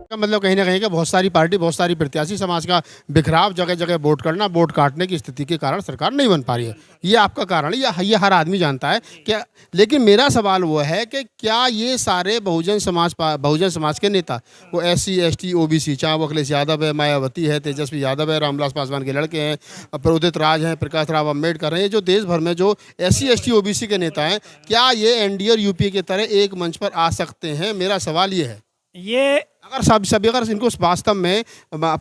का मतलब कहीं ना कहीं का बहुत सारी पार्टी, बहुत सारी प्रत्याशी, समाज का बिखराव, जगह जगह वोट करना, वोट काटने की स्थिति के कारण सरकार नहीं बन पा रही है। ये आपका कारण है, ये हर आदमी जानता है क्या। लेकिन मेरा सवाल वो है कि क्या ये सारे बहुजन समाज के नेता, वो SC ST OBC, चाहे वो अखिलेश यादव है, मायावती है, तेजस्वी यादव है, रामविलास पासवान के लड़के हैं, प्रोदित राज हैं, प्रकाश राव अम्बेडकर हैं, ये जो देश भर में जो SC ST OBC के नेता हैं, क्या ये NDA और UPA की तरह एक मंच पर आ सकते हैं? मेरा सवाल ये है। ये अगर सभी अगर इनको वास्तव में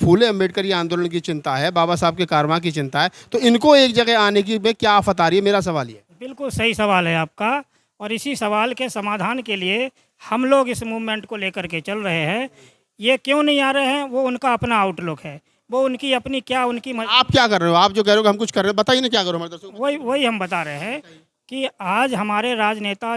फूले अम्बेडकर आंदोलन की चिंता है, बाबा साहब के कारवां की चिंता है, तो इनको एक जगह आने की में क्या आफत आ रही है? मेरा सवाल ये। बिल्कुल सही सवाल है आपका, और इसी सवाल के समाधान के लिए हम लोग इस मूवमेंट को लेकर के चल रहे हैं। ये क्यों नहीं आ रहे हैं, वो उनका अपना आउटलुक है, वो उनकी अपनी आप क्या कर रहे हो? आप जो कह रहे हो कि हम कुछ कर रहे हो, बताइए ना क्या करो हमारे दर्शकों को। वही हम बता रहे हैं कि आज हमारे राजनेता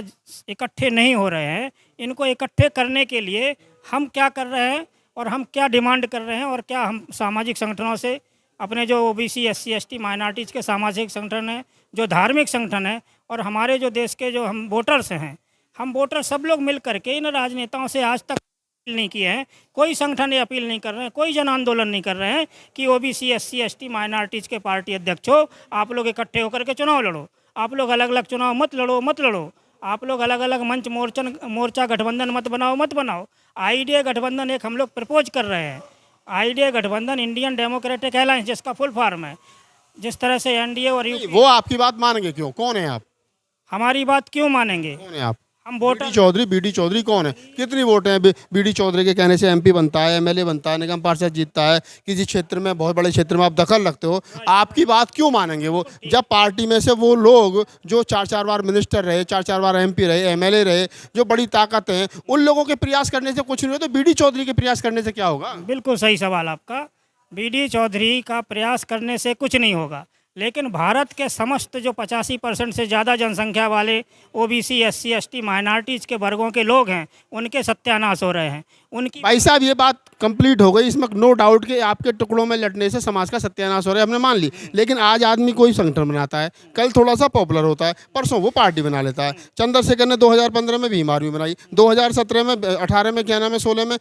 इकट्ठे नहीं हो रहे हैं। इनको इकट्ठे करने के लिए हम क्या कर रहे हैं और हम क्या डिमांड कर रहे हैं, और क्या हम सामाजिक संगठनों से, अपने जो OBC SC ST माइनॉरिटीज़ के सामाजिक संगठन हैं, जो धार्मिक संगठन हैं, और हमारे जो देश के जो हम वोटर्स हैं, हम वोटर सब लोग मिल करके इन राजनेताओं से आज तक अपील नहीं किए हैं। कोई संगठन ये अपील नहीं कर रहे हैं, कोई जन आंदोलन नहीं कर रहे हैं कि OBC SC ST माइनॉरिटीज़ के पार्टी अध्यक्ष हो, आप लोग इकट्ठे होकर के चुनाव लड़ो, आप लोग अलग अलग चुनाव मत लड़ो, आप लोग अलग अलग मंच मोर्चा गठबंधन मत बनाओ। IDA गठबंधन एक हम लोग प्रपोज कर रहे हैं। IDA गठबंधन इंडियन डेमोक्रेटिक अलायंस, जिसका फुल फॉर्म है। जिस तरह से NDA और UP, वो आपकी बात मानेंगे क्यों? कौन है आप? हमारी बात क्यों मानेंगे? कौन है आप? हम वोटर। BD चौधरी कौन है? कितनी वोट हैं BD चौधरी के कहने से? MP बनता है, MLA बनता है, निगम पार्षद जीतता है, किसी क्षेत्र में, बहुत बड़े क्षेत्र में आप दखल रखते हो, आपकी बात क्यों मानेंगे वो? जब पार्टी में से वो लोग जो 4 बार मिनिस्टर रहे, 4 बार MP रहे, MLA रहे, जो बड़ी ताकत हैं, उन लोगों के प्रयास करने से कुछ नहीं हो, तो BD चौधरी के प्रयास करने से क्या होगा? बिल्कुल सही सवाल आपका। BD चौधरी का प्रयास करने से कुछ नहीं होगा, लेकिन भारत के समस्त जो 85% से ज़्यादा जनसंख्या वाले OBC SC ST माइनॉरिटीज़ के वर्गों के लोग हैं, उनके सत्यानाश हो रहे हैं। उनकी भाई साहब, ये बात कंप्लीट हो गई, इसमें नो डाउट कि आपके टुकड़ों में लटने से समाज का सत्यानाश हो रहा है, हमने मान ली। लेकिन आज आदमी कोई संगठन बनाता है, कल थोड़ा सा पॉपुलर होता है, परसों वो पार्टी बना लेता है। चंद्रशेखर ने 2015 में भीम आर्मी बनाई, 2017 में, 18 में, क्या नाम है, 16 में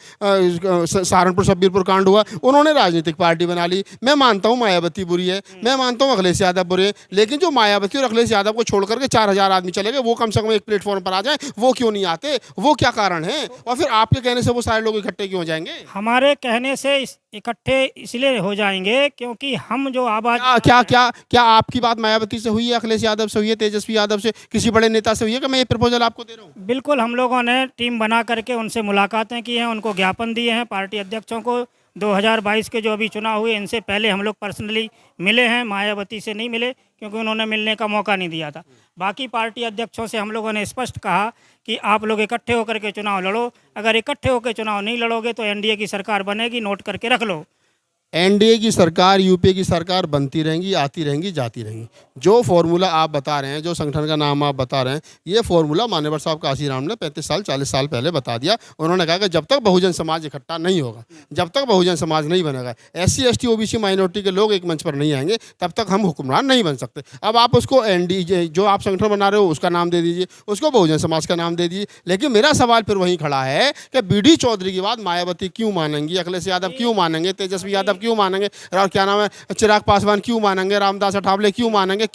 सहारनपुर शब्बीरपुर कांड हुआ, उन्होंने राजनीतिक पार्टी बना ली। मैं मानता हूँ मायावती बुरी है, मैं मानता हूँ अखिलेश यादव बुरे हैं, लेकिन जो मायावती और अखिलेश यादव को छोड़ करके 4000 आदमी चले गए, वो कम से कम एक प्लेटफॉर्म पर आ जाए, वो क्यों नहीं आते? वो क्या कारण है? और फिर आपके कहने से वो सारे लोग इकट्ठे क्यों हो जाएंगे? हमारे कहने से इकट्ठे इसलिए हो जाएंगे क्योंकि हम जो आवाज। क्या आपकी बात मायावती से हुई है, अखिलेश यादव से हुई है, तेजस्वी यादव से, किसी बड़े नेता से हुई है कि मैं ये प्रपोजल आपको दे रहा हूँ? बिल्कुल, हम लोगों ने टीम बना करके उनसे मुलाकातें की हैं, उनको ज्ञापन दिए हैं। पार्टी अध्यक्षों को 2022 के जो अभी चुनाव हुए, इनसे पहले हम लोग पर्सनली मिले हैं। मायावती से नहीं मिले क्योंकि उन्होंने मिलने का मौका नहीं दिया था। बाकी पार्टी अध्यक्षों से हम लोगों ने स्पष्ट कहा कि आप लोग इकट्ठे होकर के चुनाव लड़ो। अगर इकट्ठे होकर चुनाव नहीं लड़ोगे तो NDA की सरकार बनेगी, नोट करके रख लो। NDA की सरकार, UPA की सरकार बनती रहेंगी, आती रहेंगी, जाती रहेंगी। जो फॉर्मूला आप बता रहे हैं, जो संगठन का नाम आप बता रहे हैं, ये फॉर्मूला मान्यवर साहब काशीराम ने 35 साल 40 साल पहले बता दिया। उन्होंने कहा कि जब तक बहुजन समाज इकट्ठा नहीं होगा, जब तक बहुजन समाज नहीं बनेगा, SC ST OBC माइनॉरिटी के लोग एक मंच पर नहीं आएंगे, तब तक हम हुक्मरान नहीं बन सकते। अब आप उसको NDA जो आप संगठन बना रहे हो उसका नाम दे दीजिए, उसको बहुजन समाज का नाम दे दीजिए। लेकिन मेरा सवाल फिर वहीं खड़ा है कि BD चौधरी की बात मायावती क्यों मानेंगी, अखिलेश यादव क्यों मानेंगे, तेजस्वी यादव क्यों मानेंगे, और क्या नाम है, चिराग पासवान क्यों मानेंगे, रामदास अठावले क्यों मानेंगे?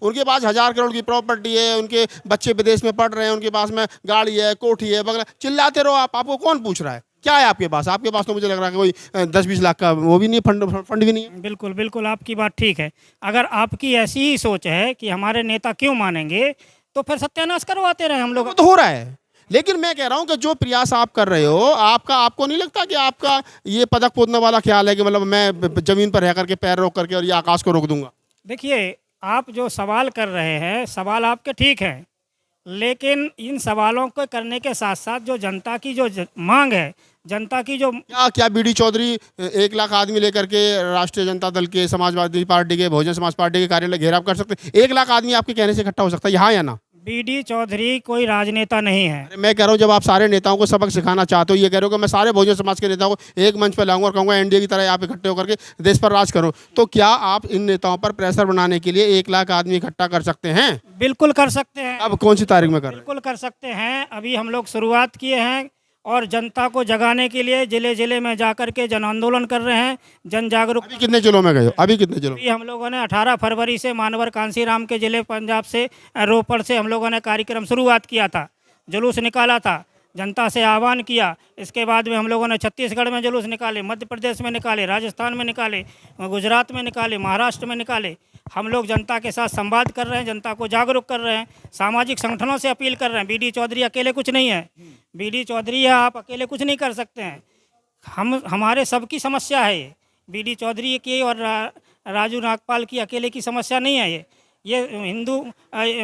उनके पास 1000 करोड़ की प्रॉपर्टी है, उनके बच्चे विदेश में पढ़ रहे हैं, उनके पास में गाड़ी है, कोठी है वगैरह। चिल्लाते रहो आप, आपको कौन पूछ रहा है? क्या है आपके पास? आपके पास तो मुझे लग रहा है कि कोई 10-20 लाख का वो भी नहीं, फंड भी नहीं है। बिल्कुल आपकी बात ठीक है। अगर आपकी ऐसी ही सोच है कि हमारे नेता क्यों मानेंगे, तो फिर सत्यानाश करवाते रहे हम लोग। तो हो रहा है। लेकिन मैं कह रहा हूं कि जो प्रयास आप कर रहे हो, आपको नहीं लगता कि आपका ये पदक पोदने वाला ख्याल है कि मतलब मैं जमीन पर रह करके पैर रोक करके और ये आकाश को रोक दूंगा? देखिए, आप जो सवाल कर रहे हैं, सवाल आपके ठीक हैं, लेकिन इन सवालों को करने के साथ साथ जो जनता की जो मांग है, जनता की जो क्या BD चौधरी 1 लाख आदमी लेकर के राष्ट्रीय जनता दल के, समाजवादी पार्टी के, बहुजन समाज पार्टी के कार्यालय घेराव कर सकते? 1 लाख आदमी आपके कहने से इकट्ठा हो सकता है, यहाँ या ना? बीडी चौधरी कोई राजनेता नहीं है। अरे मैं कह रहा हूँ जब आप सारे नेताओं को सबक सिखाना चाहते हो, ये कह रहे हो कि मैं सारे बहुजन समाज के नेताओं को एक मंच पर लाऊंगा और कहूँगा एनडीए की तरह आप इकट्ठे होकर के देश पर राज करो, तो क्या आप इन नेताओं पर प्रेशर बनाने के लिए 1 लाख आदमी इकट्ठा कर सकते हैं? बिल्कुल कर सकते हैं, अब कौन सी तारीख में कर रहे हैं? बिल्कुल कर सकते हैं। अभी हम लोग शुरुआत किए हैं और जनता को जगाने के लिए जिले जिले में जाकर के जन आंदोलन कर रहे हैं, जन जागरूक। अभी कितने जिलों में गए हो? अभी कितने जिलों? अभी हम लोगों ने 18 फरवरी से मानवर कांसीराम के जिले पंजाब से रोपड़ से हम लोगों ने कार्यक्रम शुरुआत किया था, जुलूस निकाला था, जनता से आह्वान किया। इसके बाद में हम लोगों ने छत्तीसगढ़ में जुलूस निकाले, मध्य प्रदेश में निकाले, राजस्थान में निकाले, गुजरात में निकाले, महाराष्ट्र में निकाले। हम लोग जनता के साथ संवाद कर रहे हैं, जनता को जागरूक कर रहे हैं, सामाजिक संगठनों से अपील कर रहे हैं। बीडी चौधरी अकेले कुछ नहीं है, बीडी चौधरी है, आप अकेले कुछ नहीं कर सकते हैं। हमारे सबकी समस्या है ये, बीडी चौधरी की और राजू नागपाल की अकेले की समस्या नहीं है ये हिंदू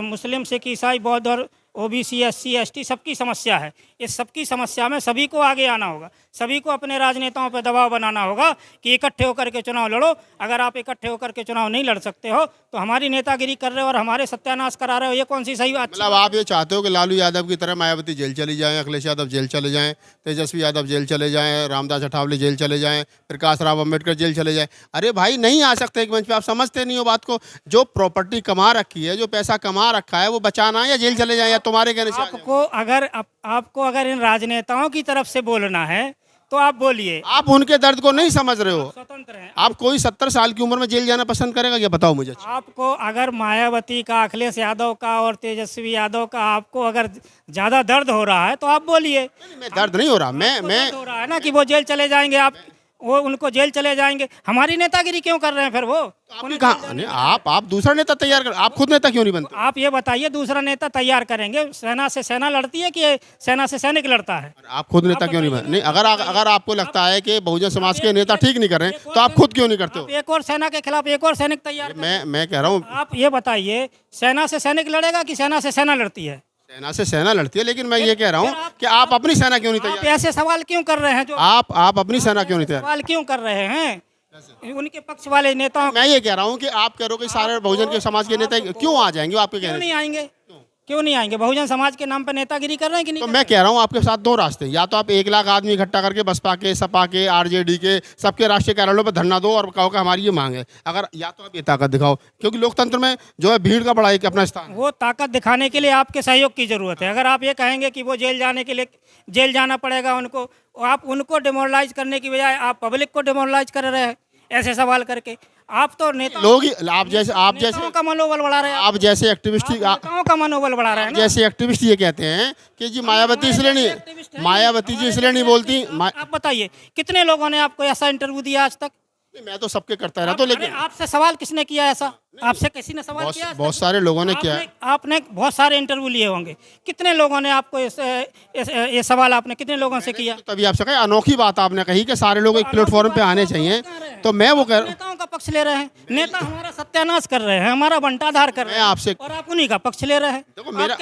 मुस्लिम सिख ईसाई बौद्ध और ओबीसी एससी एसटी सबकी समस्या है। इस सबकी समस्या में सभी को आगे आना होगा, सभी को अपने राजनेताओं पर दबाव बनाना होगा कि इकट्ठे होकर के चुनाव लड़ो। अगर आप इकट्ठे होकर के चुनाव नहीं लड़ सकते हो तो हमारी नेतागिरी कर रहे हो और हमारे सत्यानाश करा रहे हो, ये कौन सी सही बात? मतलब आप ये चाहते हो कि लालू यादव की तरह मायावती जेल चली जाएं, अखिलेश यादव जेल चले जाएं, तेजस्वी यादव जेल चले जाएं, रामदास अठावले जेल चले जाएं, प्रकाश राव अम्बेडकर जेल चले जाएं? अरे भाई नहीं आ सकते एक मंच पे, आप समझते नहीं हो बात को। जो प्रॉपर्टी कमा रखी है, जो पैसा कमा रखा है, वो बचाना है या जेल चले जाएं या तुम्हारे कहने से? आपको अगर इन राजनेताओं की तरफ से बोलना है तो आप बोलिए। आप उनके दर्द को नहीं समझ रहे हो। स्वतंत्र हैं आप कोई 70 साल की उम्र में जेल जाना पसंद करेगा? ये बताओ मुझे। आपको अगर मायावती का, अखिलेश यादव का और तेजस्वी यादव का आपको अगर ज्यादा दर्द हो रहा है तो आप बोलिए। मैं दर्द नहीं हो रहा, मैं दर्द हो रहा है ना कि वो जेल चले जाएंगे, वो उनको जेल चले जाएंगे। हमारी नेतागिरी क्यों कर रहे हैं फिर वो? आपने कहा नहीं, आप दूसरा नेता तैयार कर, आप खुद नेता क्यों नहीं बनते? आप ये बताइए, दूसरा नेता तैयार करेंगे? सेना से सेना लड़ती है कि सेना से सैनिक लड़ता है? आप खुद नेता क्यों नहीं बन? नहीं, अगर आपको लगता है कि बहुजन समाज के नेता ठीक नहीं कर रहे हैं तो आप खुद क्यों नहीं करते हो? एक और सेना के खिलाफ एक और सैनिक तैयार। मैं कह रहा हूँ, आप ये बताइए, सेना से सैनिक लड़ेगा कि सेना से सेना लड़ती है? सेना से सेना लड़ती है, लेकिन मैं ये कह रहा हूँ कि आप अपनी सेना क्यों नहीं आप तैयार? ऐसे सवाल क्यों कर रहे हैं? जो आप अपनी सेना क्यों नहीं तैयार? सवाल क्यों कर रहे हैं उनके पक्ष वाले नेताओं? मैं ये कह रहा हूँ कि आप कह रहे हो कि सारे बहुजन के समाज के नेता क्यों आ जाएंगे? आपके क्यों कहने नहीं आएंगे? क्यों नहीं आएंगे? बहुजन समाज के नाम पर नेतागिरी कर रहे हैं कि नहीं? तो मैं कह रहा हूँ आपके साथ 2 रास्ते, या तो आप 1 लाख आदमी इकट्ठा करके बसपा के, सपा के, आरजेडी के, सबके राष्ट्रीय कार्यालयों पर धरना दो और कहो कि हमारी ये मांग है। अगर या तो आप ये ताकत दिखाओ, क्योंकि लोकतंत्र में जो है भीड़ का बड़ा एक अपना स्थान है। वो ताकत दिखाने के लिए आपके सहयोग की जरूरत है। अगर आप ये कहेंगे कि वो जेल जाने के लिए जेल जाना पड़ेगा उनको, आप उनको डिमोरलाइज करने की बजाय आप पब्लिक को डिमोरलाइज कर रहे हैं ऐसे सवाल करके। आप तो नेता लोग आप जैसे नेताओं का मनोबल बढ़ा रहे हैं। आप जैसे एक्टिविस्ट नेताओं का मनोबल बढ़ा रहे हैं ना। जैसे एक्टिविस्ट ये कहते हैं कि जी मायावती इसलिए नहीं, मायावती जी इसलिए नहीं बोलती। आप बताइए कितने लोगों ने आपको ऐसा इंटरव्यू दिया आज तक? मैं तो सबके करता रहता हूं, लेकिन आपसे सवाल किसने किया ऐसा? आपसे किसी ने सवाल किया? बहुत सारे लोगों ने किया है। आपने बहुत सारे इंटरव्यू लिए होंगे, कितने लोगों ने आपको ये सवाल आपने कितने लोगों से किया? तभी आपसे कहा, अनोखी बात आपने कही कि सारे लोग एक प्लेटफॉर्म पे आने चाहिए, तो मैं वो कह रहा हूँ। नेताओं का पक्ष ले रहे हैं, नेता हमारा सत्यानाश कर रहे हैं, हमारा बंटाधार कर रहे हैं आपसे, और आप उन्हीं का पक्ष ले रहे हैं। देखो मेरा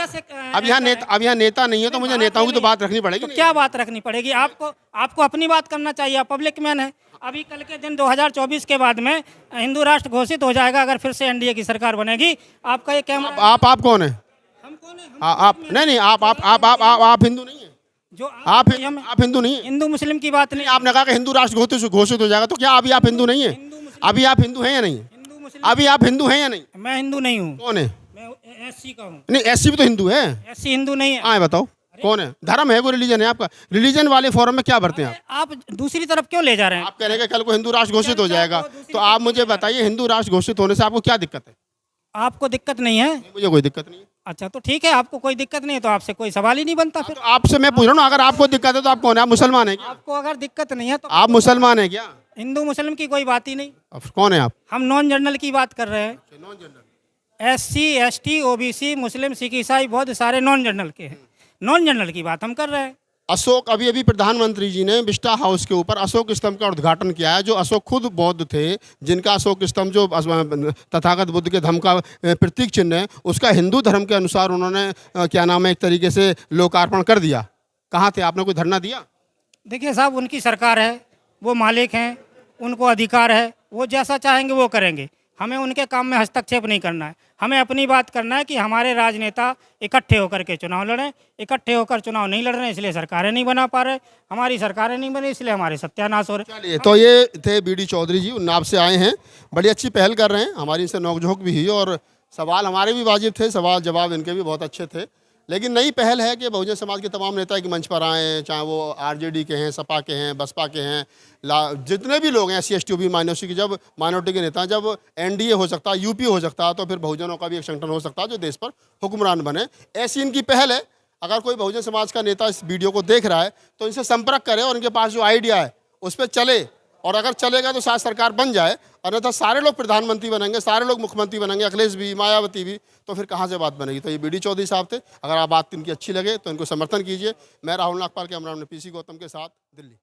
अब यहाँ नेता नहीं है, तो मुझे नेताओं की तो बात रखनी पड़ेगी। क्या बात रखनी पड़ेगी? आपको अपनी बात करना चाहिए, आप पब्लिक मैन है। अभी कल के दिन 2024 के बाद में हिंदू राष्ट्र घोषित हो जाएगा अगर फिर से एनडीए की सरकार बनेगी। आपका ये कैमरा आप कौन है? हम कौन है? आप नहीं आप हिंदू नहीं है। जो आप हिंदू नहीं है। हिंदू मुस्लिम की बात नहीं। आपने कहा कि हिंदू राष्ट्र घोषित हो जाएगा, तो क्या अभी आप हिंदू नहीं है? अभी आप हिंदू हैं या नहीं? अभी आप हिंदू हैं या नहीं? मैं हिंदू नहीं हूँ। कौन है? मैं एससी का हूँ। नहीं, एससी भी तो हिंदू है। एससी हिंदू नहीं है। हाँ बताओ कौन है? धर्म है, कोई रिलीजन है आपका? रिलीजन वाले फोरम में क्या भरते हैं आप दूसरी तरफ क्यों ले जा रहे हैं? आप कह रहे हैं कि कल को हिंदू राष्ट्र घोषित हो जाएगा, तो आप मुझे बताइए हिंदू राष्ट्र घोषित होने से आपको क्या दिक्कत है? आपको दिक्कत नहीं है? मुझे कोई दिक्कत नहीं है। अच्छा तो ठीक है, आपको कोई दिक्कत नहीं है तो आपसे कोई सवाल ही नहीं बनता फिर। तो आपसे मैं पूछ रहा हूँ, अगर आपको दिक्कत है तो आप कौन है? आप मुसलमान है क्या? आपको अगर दिक्कत नहीं है तो आप मुसलमान है क्या? हिंदू मुस्लिम की कोई बात ही नहीं। अब कौन है आप? हम नॉन जनरल की बात कर रहे हैं। Non general, SC ST OBC Muslim Sikh ईसाई बहुत सारे नॉन जनरल के हैं। नॉन जनरल की बात हम कर रहे हैं। अशोक, अभी प्रधानमंत्री जी ने बिस्टा हाउस के ऊपर अशोक स्तंभ का उद्घाटन किया है, जो अशोक खुद बौद्ध थे, जिनका अशोक स्तंभ जो तथागत बुद्ध के धर्म का प्रतीक चिन्ह है, उसका हिंदू धर्म के अनुसार उन्होंने क्या नाम है, एक तरीके से लोकार्पण कर दिया। कहाँ थे? आपने कोई धरना दिया? देखिए साहब, उनकी सरकार है, वो मालिक हैं, उनको अधिकार है, वो जैसा चाहेंगे वो करेंगे। हमें उनके काम में हस्तक्षेप नहीं करना है। हमें अपनी बात करना है कि हमारे राजनेता इकट्ठे होकर के चुनाव लड़ें। इकट्ठे होकर चुनाव नहीं लड़ रहे हैं, इसलिए सरकारें नहीं बना पा रहे। हमारी सरकारें नहीं बनी, इसलिए हमारे सत्यानाश हो रहे। चलिए, तो ये थे बीडी चौधरी जी, उन्नाव से आए हैं, बड़ी अच्छी पहल कर रहे हैं। हमारी इनसे नोकझोंक भी हुई और सवाल हमारे भी वाजिब थे, सवाल जवाब इनके भी बहुत अच्छे थे। लेकिन नई पहल है कि बहुजन समाज के तमाम नेता एक मंच पर आएँ, चाहे वो आरजेडी के हैं, सपा के हैं, बसपा के हैं, जितने भी लोग हैं, SC ST OBC माइनॉरिटी की, जब माइनॉरिटी के नेता, जब NDA हो सकता है, यूपी हो सकता है, तो फिर बहुजनों का भी एक संगठन हो सकता है जो देश पर हुक्मरान बने। ऐसी इनकी पहल है। अगर कोई बहुजन समाज का नेता इस वीडियो को देख रहा है तो इनसे संपर्क करे और इनके पास जो आइडिया है उस पर चले, और अगर चलेगा तो शायद सरकार बन जाए, अन्यथा सारे लोग प्रधानमंत्री बनेंगे, सारे लोग मुख्यमंत्री बनेंगे, अखिलेश भी, मायावती भी, तो फिर कहाँ से बात बनेगी। तो ये बीडी चौधरी साहब थे। अगर आप बात इनकी अच्छी लगे तो इनको समर्थन कीजिए। मैं राहुल नागपाल, कैमरा PC गौतम के साथ, दिल्ली।